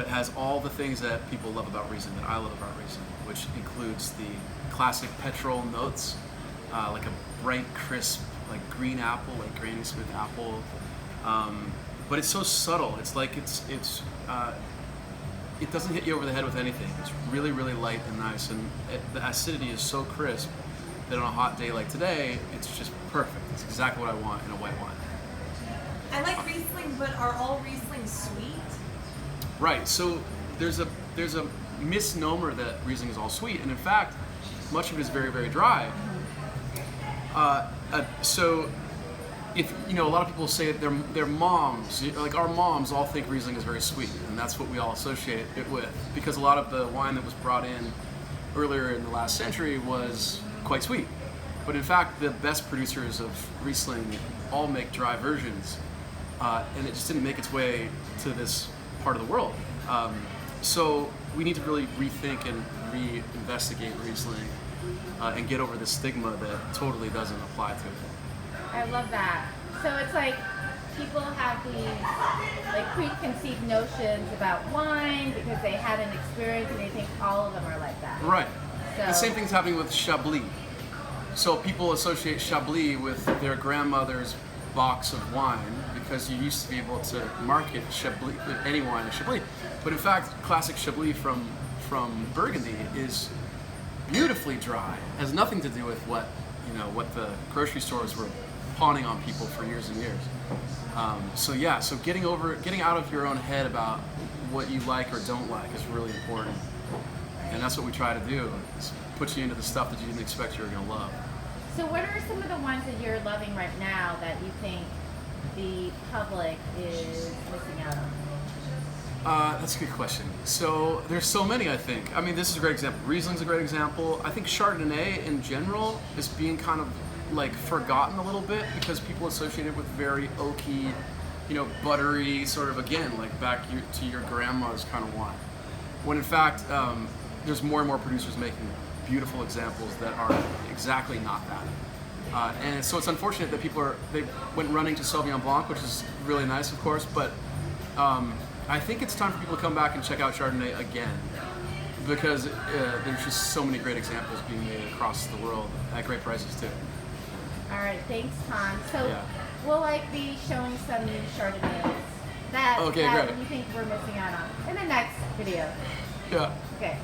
has all the things that people love about Riesling, that I love about Riesling, which includes the classic petrol notes, like a bright, crisp, like green apple, like Granny Smith apple. But it's so subtle. It's like it doesn't hit you over the head with anything. It's really, really light and nice, and the acidity is so crisp that on a hot day like today, it's just perfect. It's exactly what I want in a white wine. I like Riesling, but are all Riesling sweet? Right. So there's a misnomer that Riesling is all sweet, and in fact, much of it is very, very dry. So if a lot of people say that their moms, like our moms, all think Riesling is very sweet, and that's what we all associate it with, because a lot of the wine that was brought in earlier in the last century was quite sweet. But in fact, the best producers of Riesling all make dry versions, and it just didn't make its way to this part of the world. So we need to really rethink and reinvestigate Riesling and get over the stigma that totally doesn't apply to it. I love that. So it's like people have these like preconceived notions about wine because they had an experience and they think all of them are like that. Right. So, the same thing's happening with Chablis. So people associate Chablis with their grandmother's box of wine because you used to be able to market Chablis, any wine as Chablis. But in fact, classic Chablis from Burgundy is beautifully dry. It has nothing to do with what the grocery stores were pawning on people for years and years. So getting out of your own head about what you like or don't like is really important. And that's what we try to do, is put you into the stuff that you didn't expect you were going to love. So what are some of the ones that you're loving right now that you think the public is missing out on? That's a good question. So there's so many, I think. I mean, this is a great example. Riesling's a great example. I think Chardonnay in general is being kind of like forgotten a little bit because people associate it with very oaky, buttery, sort of, again, like back to your grandma's kind of wine. When in fact, there's more and more producers making beautiful examples that are exactly not that. And so it's unfortunate that they went running to Sauvignon Blanc, which is really nice, of course, but I think it's time for people to come back and check out Chardonnay again, because there's just so many great examples being made across the world at great prices too. All right, thanks, Tom. So Yeah. we'll be showing some new Chardonnays that Okay, great. you think we're missing out on in the next video. Yeah. Okay.